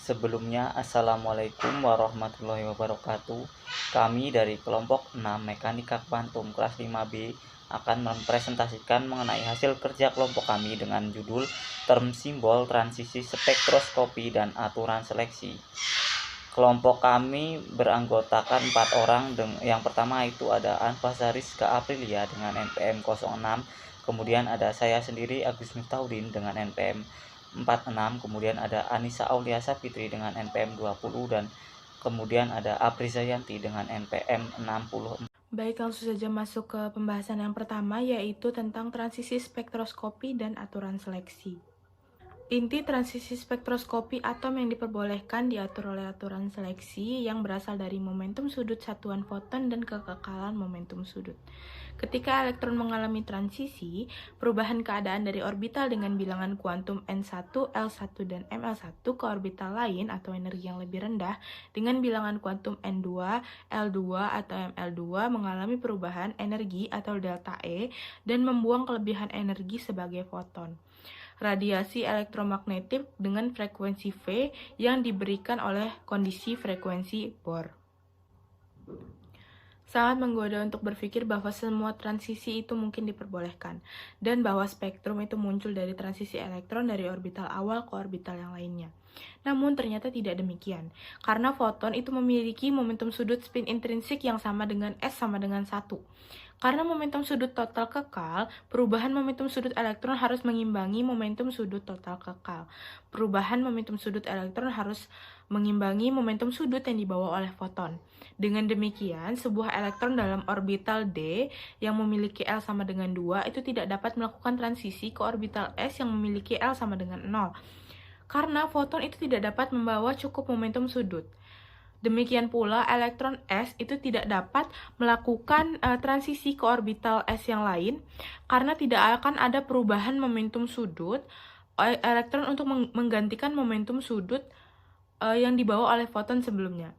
Sebelumnya, Assalamualaikum warahmatullahi wabarakatuh. Kami dari kelompok 6 Mekanika Kuantum kelas 5B akan mempresentasikan mengenai hasil kerja kelompok kami dengan judul Term Simbol Transisi Spektroskopi dan Aturan Seleksi. Kelompok kami beranggotakan 4 orang. Yang pertama itu ada Anfasariska Aprilia dengan NPM 06, kemudian ada saya sendiri Agus Miftahudin dengan NPM 46, kemudian ada Anissa Auliasa Fitri dengan NPM 20, dan kemudian ada Aprizayanti dengan NPM 60. Baik, langsung saja masuk ke pembahasan yang pertama, yaitu tentang transisi spektroskopi dan aturan seleksi. Inti transisi spektroskopi atom yang diperbolehkan diatur oleh aturan seleksi yang berasal dari momentum sudut satuan foton dan kekekalan momentum sudut. Ketika elektron mengalami transisi, perubahan keadaan dari orbital dengan bilangan kuantum N1, L1, dan ML1 ke orbital lain atau energi yang lebih rendah dengan bilangan kuantum N2, L2, atau ML2 mengalami perubahan energi atau delta E dan membuang kelebihan energi sebagai foton. Radiasi elektromagnetik dengan frekuensi V yang diberikan oleh kondisi frekuensi Bohr. Sangat menggoda untuk berpikir bahwa semua transisi itu mungkin diperbolehkan, dan bahwa spektrum itu muncul dari transisi elektron dari orbital awal ke orbital yang lainnya. Namun ternyata tidak demikian, karena foton itu memiliki momentum sudut spin intrinsik yang sama dengan S sama dengan 1. Karena momentum sudut total kekal, perubahan momentum sudut elektron harus mengimbangi momentum sudut total kekal. Perubahan momentum sudut elektron harus mengimbangi momentum sudut yang dibawa oleh foton. Dengan demikian, sebuah elektron dalam orbital D yang memiliki L sama dengan 2 itu tidak dapat melakukan transisi ke orbital S yang memiliki L sama dengan 0. Karena foton itu tidak dapat membawa cukup momentum sudut. Demikian pula, elektron S itu tidak dapat melakukan transisi ke orbital S yang lain karena tidak akan ada perubahan momentum sudut elektron untuk menggantikan momentum sudut yang dibawa oleh foton sebelumnya.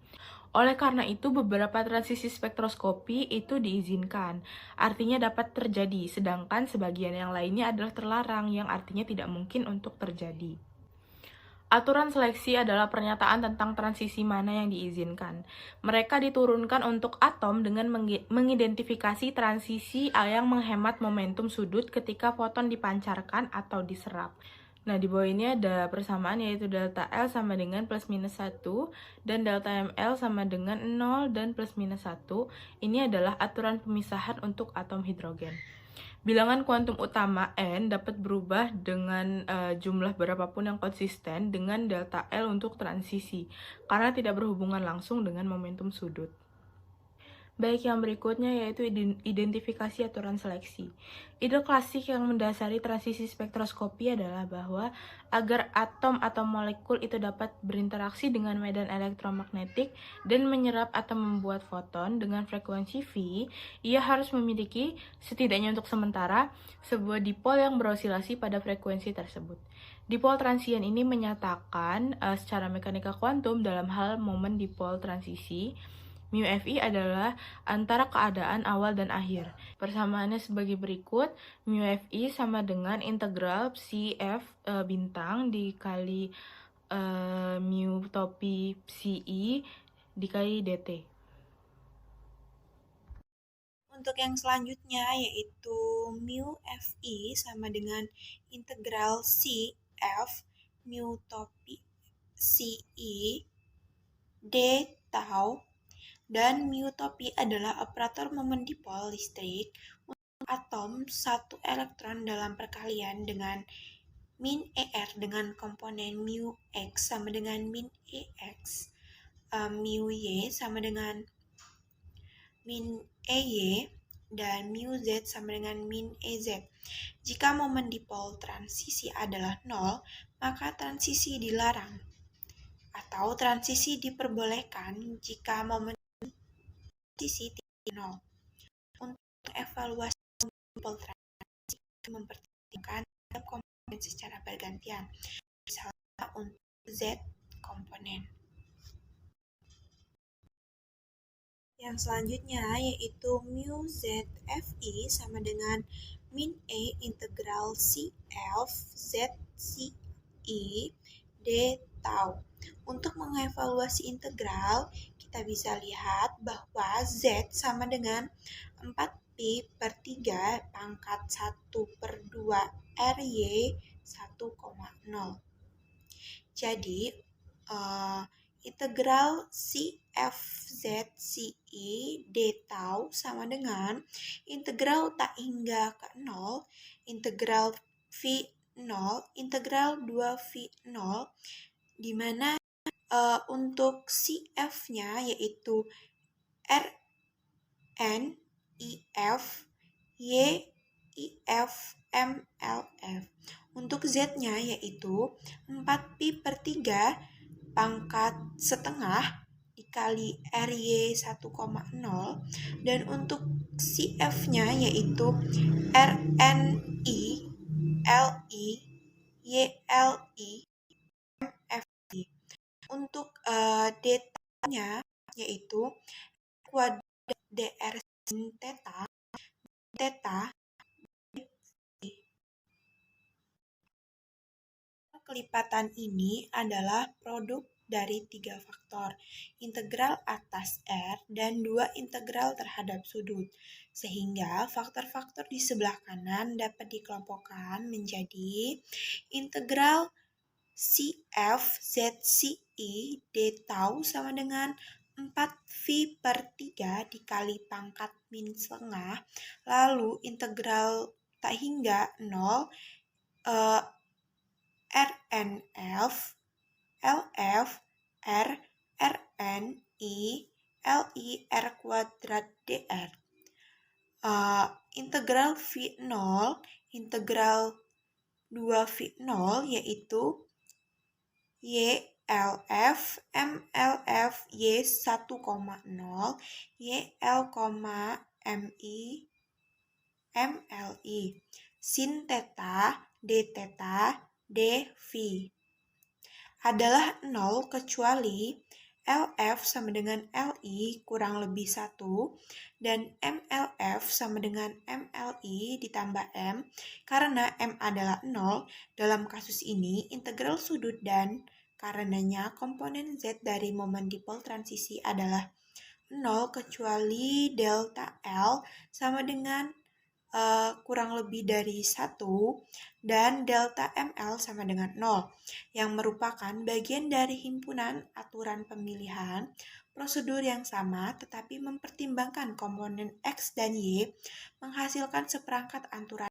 Oleh karena itu, beberapa transisi spektroskopi itu diizinkan, artinya dapat terjadi, sedangkan sebagian yang lainnya adalah terlarang, yang artinya tidak mungkin untuk terjadi. Aturan seleksi adalah pernyataan tentang transisi mana yang diizinkan. Mereka diturunkan untuk atom dengan mengidentifikasi transisi yang menghemat momentum sudut ketika foton dipancarkan atau diserap. Nah, di bawah ini ada persamaan, yaitu delta L sama dengan plus minus 1 dan delta ML sama dengan 0 dan plus minus 1. Ini adalah aturan pemisahan untuk atom hidrogen. Bilangan kuantum utama N dapat berubah dengan jumlah berapapun yang konsisten dengan delta L untuk transisi, karena tidak berhubungan langsung dengan momentum sudut. Baik, yang berikutnya yaitu identifikasi aturan seleksi. Ide klasik yang mendasari transisi spektroskopi adalah bahwa agar atom atau molekul itu dapat berinteraksi dengan medan elektromagnetik dan menyerap atau membuat foton dengan frekuensi V, ia harus memiliki, setidaknya untuk sementara, sebuah dipol yang berosilasi pada frekuensi tersebut. Dipol transien ini menyatakan secara mekanika kuantum dalam hal momen dipol transisi, μFi adalah antara keadaan awal dan akhir. Persamaannya sebagai berikut, μFi sama dengan integral psi f bintang dikali mu topi psi i dikali dt. Untuk yang selanjutnya yaitu mu Fi sama dengan integral C F mu topi Ci d tau, dan mu topi adalah operator momen dipol listrik untuk atom satu elektron dalam perkalian dengan min Er dengan komponen mu X sama dengan min Ex, mu Y sama dengan min EY, dan mu Z sama dengan min EZ. Jika momen dipol transisi adalah 0, maka transisi dilarang, atau transisi diperbolehkan jika momen transisi tidak 0. Untuk evaluasi dipol transisi mempertimbangkan setiap komponen secara bergantian, misalnya untuk Z komponen. Yang selanjutnya yaitu mu Z Fi sama dengan min E integral C F Z Ci d tau. Untuk mengevaluasi integral, kita bisa lihat bahwa Z sama dengan 4Pi per 3 pangkat 1 per 2 RY 1,0. Jadi, integral CFZ CI D tau sama dengan integral tak hingga ke 0, integral V0, integral 2V0, di mana untuk CF-nya yaitu Rn IF Y IF MLF. Untuk Z-nya yaitu 4Pi per 3 pangkat setengah dikali RY 1,0, dan untuk CF-nya yaitu RNI LI YLI MFI. Untuk D-nya yaitu kuadrat DR sin theta kelipatan ini adalah produk dari 3 faktor, integral atas R dan 2 integral terhadap sudut, sehingga faktor-faktor di sebelah kanan dapat dikelompokkan menjadi integral CF ZCI D tau sama dengan 4V per 3 dikali pangkat min setengah, lalu integral tak hingga 0 RNF LF R RN I LI R kuadrat DR. Integral V0, integral 2V0 yaitu YLF MLF Y 1,0 YL, MI MLI sin theta D theta dV adalah 0 kecuali LF sama dengan LI kurang lebih 1 dan MLF sama dengan MLI ditambah M. Karena M adalah 0, dalam kasus ini integral sudut dan karenanya komponen Z dari momen dipol transisi adalah 0 kecuali delta L sama dengan kurang lebih dari 1 dan delta ML sama dengan 0, yang merupakan bagian dari himpunan aturan pemilihan prosedur yang sama tetapi mempertimbangkan komponen X dan Y menghasilkan seperangkat aturan.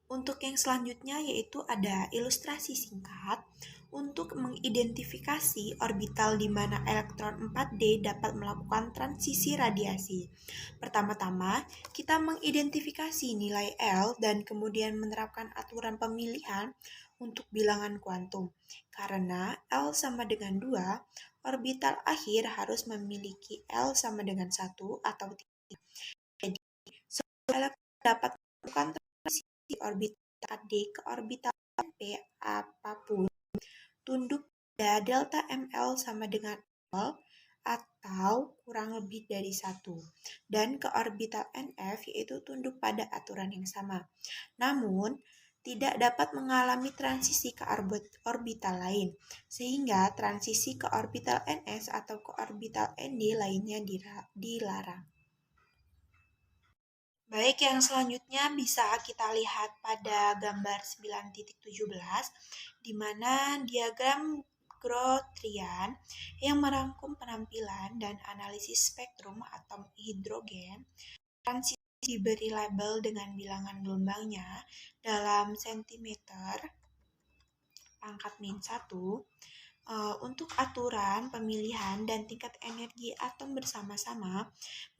Untuk yang selanjutnya yaitu ada ilustrasi singkat untuk mengidentifikasi orbital di mana elektron 4D dapat melakukan transisi radiasi. Pertama-tama, kita mengidentifikasi nilai L dan kemudian menerapkan aturan pemilihan untuk bilangan kuantum. Karena L sama dengan 2, orbital akhir harus memiliki L sama dengan 1 atau tidak. Jadi, seluruh elektron dapat melakukan transisi orbital D ke orbital P apapun tunduk pada delta ML sama dengan 0 atau kurang lebih dari 1, dan ke orbital NF yaitu tunduk pada aturan yang sama. Namun, tidak dapat mengalami transisi ke orbital lain, sehingga transisi ke orbital NS atau ke orbital ND lainnya dilarang. Baik, yang selanjutnya bisa kita lihat pada gambar 9.17, di mana diagram Grotrian yang merangkum penampilan dan analisis spektrum atom hidrogen. Transisi diberi label dengan bilangan gelombangnya dalam sentimeter pangkat min 1. Untuk aturan pemilihan dan tingkat energi atom bersama-sama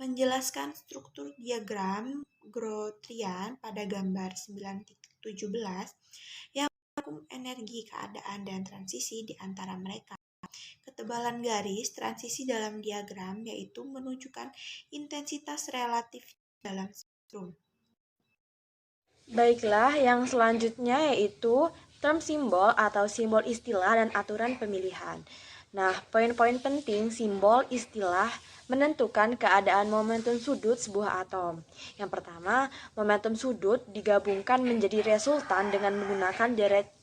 menjelaskan struktur diagram Grotrian pada gambar 9.17 yang merangkum energi, keadaan, dan transisi di antara mereka. Ketebalan garis transisi dalam diagram yaitu menunjukkan intensitas relatif dalam spektrum. Baiklah, yang selanjutnya yaitu term simbol atau simbol istilah dan aturan pemilihan. Nah, poin-poin penting simbol istilah menentukan keadaan momentum sudut sebuah atom. Yang pertama, momentum sudut digabungkan menjadi resultan dengan menggunakan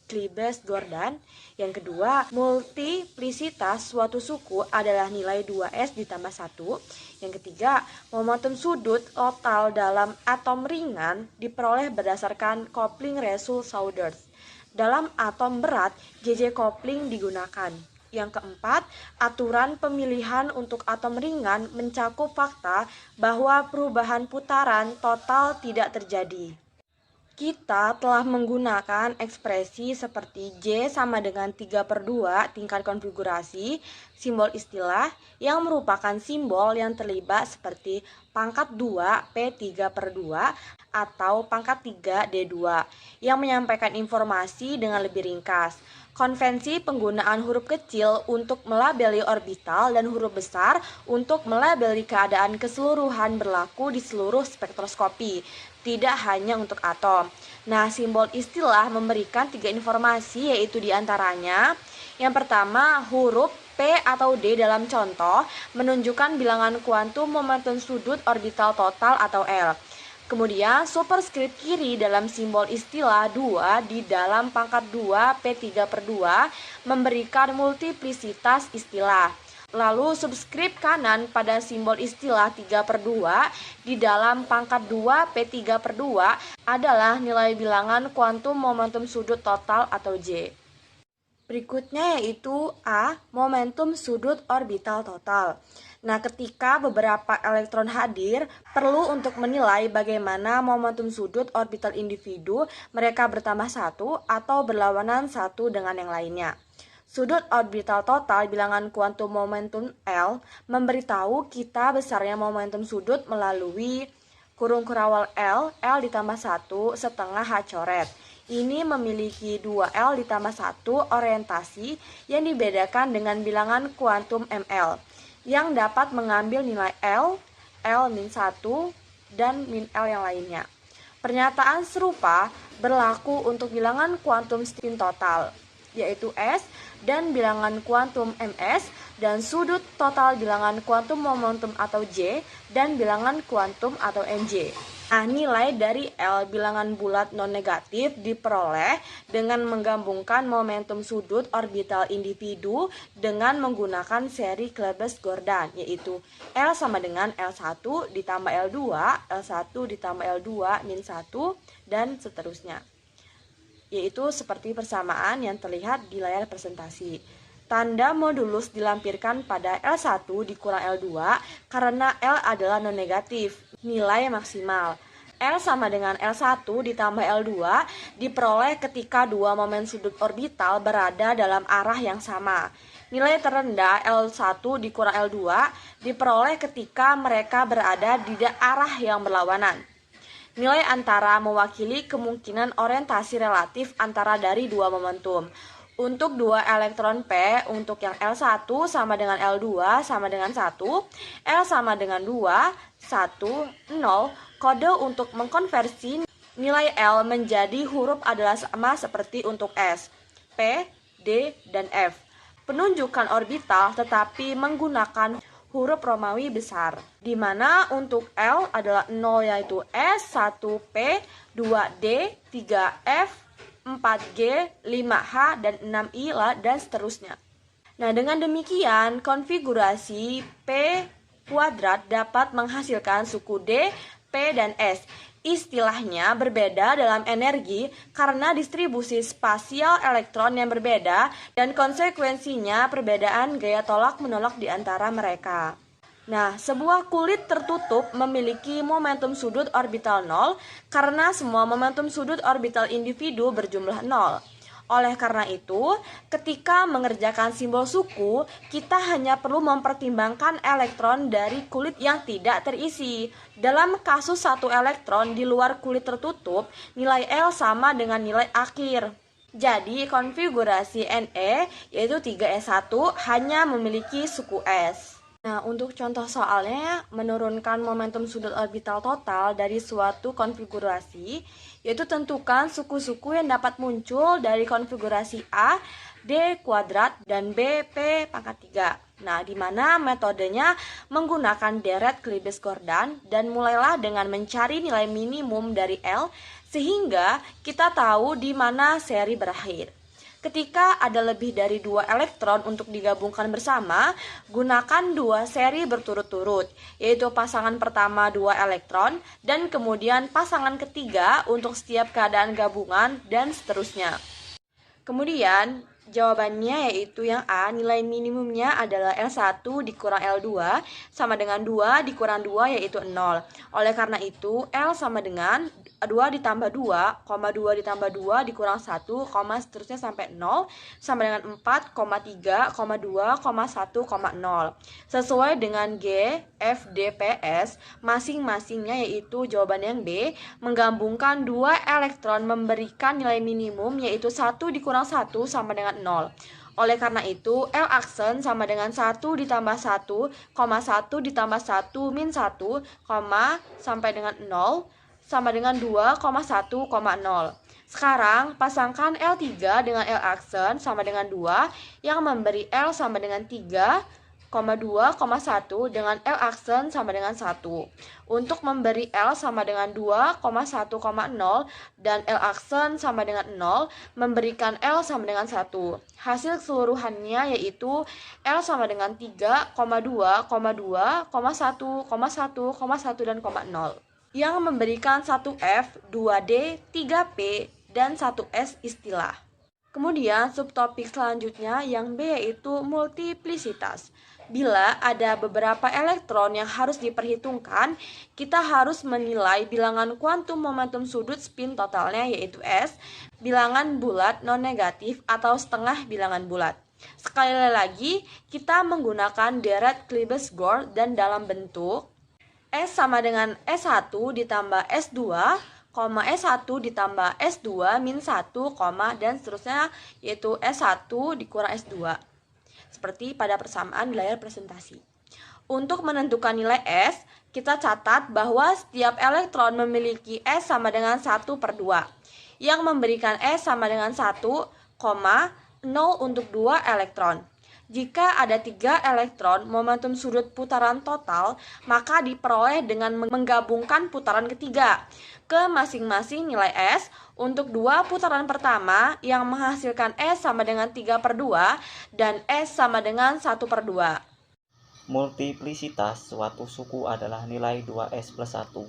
Klebes-Gordon. Yang kedua, multiplisitas suatu suku adalah nilai 2S ditambah 1. Yang ketiga, momentum sudut total dalam atom ringan diperoleh berdasarkan coupling Russell-Saunders. Dalam atom berat, JJ coupling digunakan. Yang keempat, aturan pemilihan untuk atom ringan mencakup fakta bahwa perubahan putaran total tidak terjadi. Kita telah menggunakan ekspresi seperti J sama dengan 3/2 tingkat konfigurasi, simbol istilah yang merupakan simbol yang terlibat seperti pangkat 2 P3/2 atau pangkat 3 D2 yang menyampaikan informasi dengan lebih ringkas. Konvensi penggunaan huruf kecil untuk melabeli orbital dan huruf besar untuk melabeli keadaan keseluruhan berlaku di seluruh spektroskopi, tidak hanya untuk atom. Nah, simbol istilah memberikan 3 informasi, yaitu diantaranya yang pertama, huruf P atau D dalam contoh menunjukkan bilangan kuantum momentum sudut orbital total atau L. Kemudian superskrip kiri dalam simbol istilah 2 di dalam pangkat 2 P3/2 memberikan multiplisitas istilah. Lalu subskrip kanan pada simbol istilah 3/2 di dalam pangkat 2 P3/2 adalah nilai bilangan kuantum momentum sudut total atau J. Berikutnya yaitu A, momentum sudut orbital total. Nah, ketika beberapa elektron hadir, perlu untuk menilai bagaimana momentum sudut orbital individu mereka bertambah satu atau berlawanan satu dengan yang lainnya. Sudut orbital total bilangan kuantum momentum L memberitahu kita besarnya momentum sudut melalui kurung kurawal L ditambah 1 setengah H coret. Ini memiliki 2L ditambah 1 orientasi yang dibedakan dengan bilangan kuantum ML yang dapat mengambil nilai L, L-1, dan min L yang lainnya. Pernyataan serupa berlaku untuk bilangan kuantum spin total, yaitu S, dan bilangan kuantum MS, dan sudut total bilangan kuantum momentum atau J, dan bilangan kuantum atau MJ. Nah, nilai dari L bilangan bulat non-negatif diperoleh dengan menggabungkan momentum sudut orbital individu dengan menggunakan seri Klebes-Gordon, yaitu L sama dengan L1 ditambah L2, L1 ditambah L2 min 1, dan seterusnya. Yaitu seperti persamaan yang terlihat di layar presentasi. Tanda modulus dilampirkan pada L1 dikurang L2 karena L adalah non-negatif, nilai maksimal. L sama dengan L1 ditambah L2 diperoleh ketika dua momen sudut orbital berada dalam arah yang sama. Nilai terendah L1 dikurang L2 diperoleh ketika mereka berada di arah yang berlawanan. Nilai antara mewakili kemungkinan orientasi relatif antara dari dua momentum. Untuk 2 elektron P, untuk yang L1 sama dengan L2 sama dengan 1, L sama dengan 2, 1, 0, kode untuk mengkonversi nilai L menjadi huruf adalah sama seperti untuk S, P, D, dan F. Penunjukan orbital tetapi menggunakan huruf Romawi besar, di mana untuk L adalah 0 yaitu S, 1P, 2D, 3F, 4G, 5H, dan 6I, dan seterusnya. Nah, dengan demikian, konfigurasi P kuadrat dapat menghasilkan suku D, P, dan S. Istilahnya berbeda dalam energi karena distribusi spasial elektron yang berbeda dan konsekuensinya perbedaan gaya tolak-menolak di antara mereka. Nah, sebuah kulit tertutup memiliki momentum sudut orbital 0 karena semua momentum sudut orbital individu berjumlah 0. Oleh karena itu, ketika mengerjakan simbol suku, kita hanya perlu mempertimbangkan elektron dari kulit yang tidak terisi. Dalam kasus satu elektron di luar kulit tertutup, nilai L sama dengan nilai akhir. Jadi, konfigurasi Ne yaitu 3S1 hanya memiliki suku S. Nah, untuk contoh soalnya, menurunkan momentum sudut orbital total dari suatu konfigurasi, yaitu tentukan suku-suku yang dapat muncul dari konfigurasi A, D kuadrat, dan B, P pangkat 3. Nah, di mana metodenya menggunakan deret Klebes-Gordon dan mulailah dengan mencari nilai minimum dari L, sehingga kita tahu di mana seri berakhir. Ketika ada lebih dari 2 elektron untuk digabungkan bersama, gunakan 2 seri berturut-turut, yaitu pasangan pertama 2 elektron dan kemudian pasangan ketiga untuk setiap keadaan gabungan dan seterusnya. Kemudian jawabannya yaitu yang A, nilai minimumnya adalah L1 dikurang L2 sama dengan 2 dikurang 2 yaitu 0. Oleh karena itu L sama dengan 2 ditambah 2, 2 ditambah 2 dikurang 1, seterusnya sampai 0 sama dengan 4, 3, 2, 1, 0. Sesuai dengan G, F, D, P, S, masing-masingnya yaitu jawaban yang B, menggabungkan 2 elektron memberikan nilai minimum yaitu 1 dikurang 1 sama dengan 0. Oleh karena itu, L aksen sama dengan 1 ditambah 1, 1 ditambah 1 min 1, sampai dengan 0, sama dengan 2, 1, 0. Sekarang, pasangkan L3 dengan L aksen sama dengan 2, yang memberi L sama dengan 3, 2, 1 dengan L aksen sama dengan 1. Untuk memberi L sama dengan 2, 1, 0 dan L aksen sama dengan 0, memberikan L sama dengan 1. Hasil keseluruhannya yaitu L sama dengan 3, 2, 2, 1, 1, 1, dan 0. Yang memberikan 1F, 2D, 3P, dan 1S istilah. Kemudian subtopik selanjutnya yang B yaitu multiplisitas. Bila ada beberapa elektron yang harus diperhitungkan, kita harus menilai bilangan kuantum momentum sudut spin totalnya yaitu S, bilangan bulat non-negatif atau setengah bilangan bulat. Sekali lagi, kita menggunakan Dirac-Lebesgue dan dalam bentuk S sama dengan S1 ditambah S2, S1 ditambah S2 min 1, dan seterusnya yaitu S1 dikurang S2. Seperti pada persamaan di layar presentasi. Untuk menentukan nilai S, kita catat bahwa setiap elektron memiliki S sama dengan 1/2, yang memberikan S sama dengan 1, 0 untuk 2 elektron. Jika ada 3 elektron momentum sudut putaran total, maka diperoleh dengan menggabungkan putaran ketiga ke masing-masing nilai S untuk 2 putaran pertama yang menghasilkan S sama dengan 3/2 dan S sama dengan 1/2. Multiplisitas suatu suku adalah nilai 2S plus 1.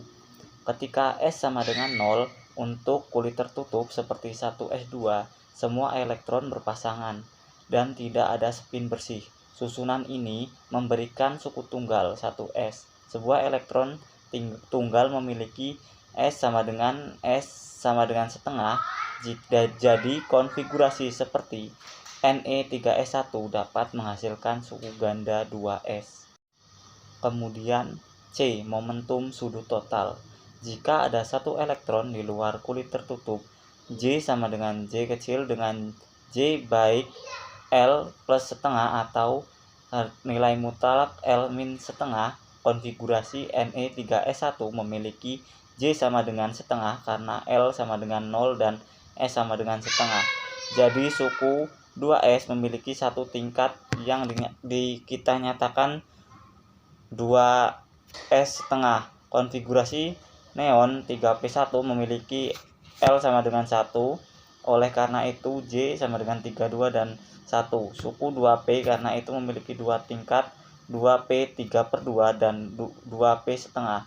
Ketika S sama dengan 0 untuk kulit tertutup seperti 1S2, semua elektron berpasangan dan tidak ada spin bersih. Susunan ini memberikan suku tunggal 1S. Sebuah elektron tunggal memiliki S sama dengan setengah. Jadi konfigurasi seperti Ne3S1 dapat menghasilkan suku ganda 2S. Kemudian C, momentum sudut total. Jika ada satu elektron di luar kulit tertutup, J sama dengan J kecil dengan J baik L plus setengah atau nilai mutlak L min setengah. Konfigurasi Ne3S1 memiliki J sama dengan setengah karena L sama dengan 0 dan S sama dengan setengah. Jadi suku 2S memiliki satu tingkat yang kita nyatakan 2S setengah. Konfigurasi neon 3P1 memiliki L sama dengan 1. Oleh karena itu J sama dengan 32 dan 1. Suku 2P karena itu memiliki 2 tingkat 2P 3/2 dan 2P setengah.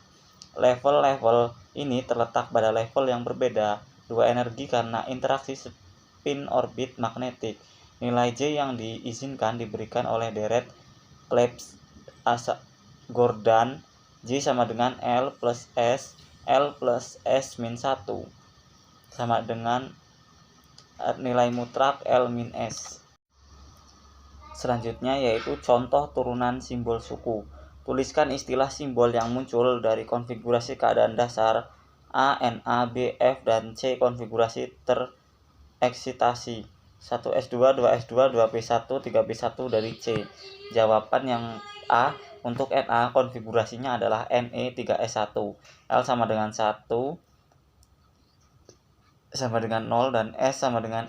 Level-level ini terletak pada level yang berbeda. 2 energi karena interaksi spin orbit magnetik. Nilai J yang diizinkan diberikan oleh Dirac-Lebesgue dan J sama dengan L plus S min 1 sama dengan nilai mutlak L min S. Selanjutnya yaitu contoh turunan simbol suku. Tuliskan istilah simbol yang muncul dari konfigurasi keadaan dasar A, Na, B, F, dan C konfigurasi tereksitasi 1S2, 2S2, 2P1, 3P1 dari C. Jawaban yang A untuk Na konfigurasinya adalah Ne3S1. L sama dengan 1 sama dengan 0 dan S sama dengan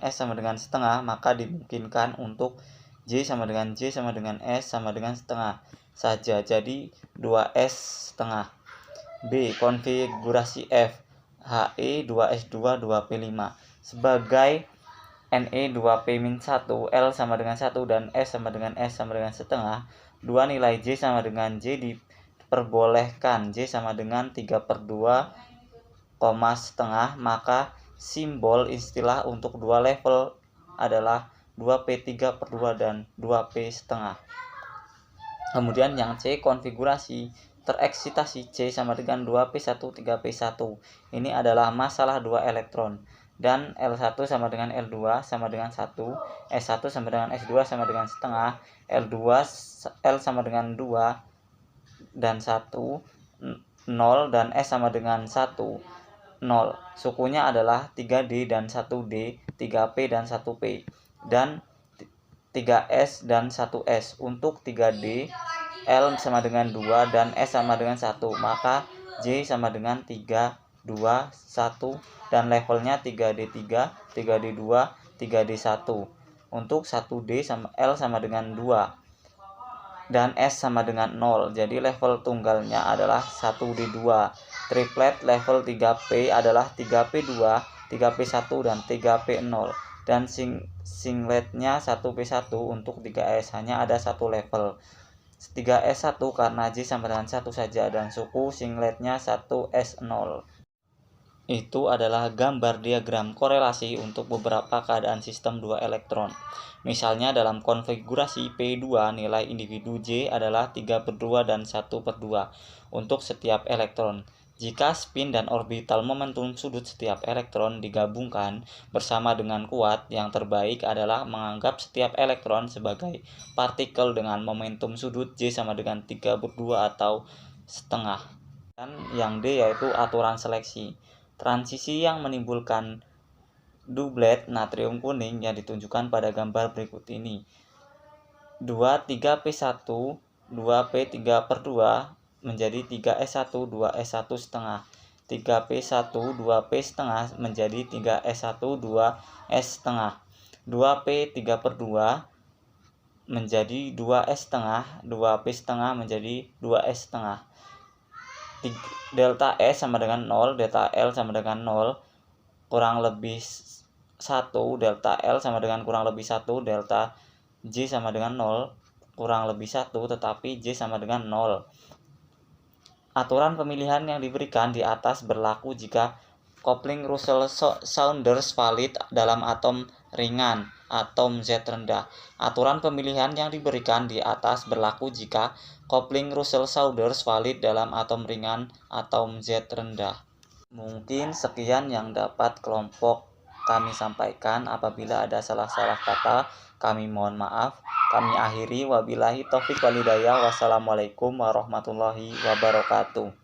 setengah, maka dimungkinkan untuk J sama dengan S sama dengan setengah saja, jadi 2S setengah. B. Konfigurasi F, He 2S2 2P5. Sebagai Ne 2P-1, L sama dengan 1, dan S sama dengan S sama dengan setengah, dua nilai J sama dengan J diperbolehkan J sama dengan 3/2, setengah, maka simbol istilah untuk dua level adalah 2P 3/2 dan 2P setengah. Kemudian yang C, konfigurasi tereksitasi C sama dengan 2P1 3P1. Ini adalah masalah dua elektron. Dan L1 sama dengan L2 sama dengan 1, S1 sama dengan S2 sama dengan setengah, L sama dengan 2 dan 1, 0, dan S sama dengan 1, 0. Sukunya adalah 3D dan 1D, 3P dan 1P, dan 3S dan 1S. Untuk 3D, L sama dengan 2 dan S sama dengan 1, maka J sama dengan 3, 2, 1, dan levelnya 3D3, 3D2, 3D1. Untuk 1D L sama dengan 2 dan S sama dengan 0, jadi level tunggalnya adalah 1D2. Triplet level 3P adalah 3P2, 3P1, dan 3P0, dan singletnya 1P1. Untuk 3S hanya ada satu level, 3S1, karena J sama dengan 1 saja, dan suku singletnya 1S0. Itu adalah gambar diagram korelasi untuk beberapa keadaan sistem dua elektron. Misalnya dalam konfigurasi P2, nilai individu J adalah 3/2 dan 1/2 untuk setiap elektron. Jika spin dan orbital momentum sudut setiap elektron digabungkan bersama dengan kuat, yang terbaik adalah menganggap setiap elektron sebagai partikel dengan momentum sudut J sama dengan 3/2 atau setengah. Dan yang D yaitu aturan seleksi. Transisi yang menimbulkan doublet natrium kuning yang ditunjukkan pada gambar berikut ini. 3P1, 2P 3/2 menjadi 3S1, 2S1 setengah. 3P1, 2P setengah menjadi 3S1, 2S setengah. 2P 3/2 menjadi 2S setengah, 2P setengah menjadi 2S setengah. Delta S sama dengan 0, delta L sama dengan 0, kurang lebih 1, delta L sama dengan kurang lebih 1, delta J sama dengan 0, kurang lebih 1, tetapi J sama dengan 0. Aturan pemilihan yang diberikan di atas berlaku jika coupling Russell-Saunders valid dalam atom ringan, atom Z rendah. Aturan pemilihan yang diberikan di atas berlaku jika coupling Russell-Saunders valid dalam atom ringan, atom Z rendah. Mungkin sekian yang dapat kelompok kami sampaikan. Apabila ada salah-salah kata, kami mohon maaf. Kami akhiri, wabillahi taufik wal hidayah. Wassalamualaikum warahmatullahi wabarakatuh.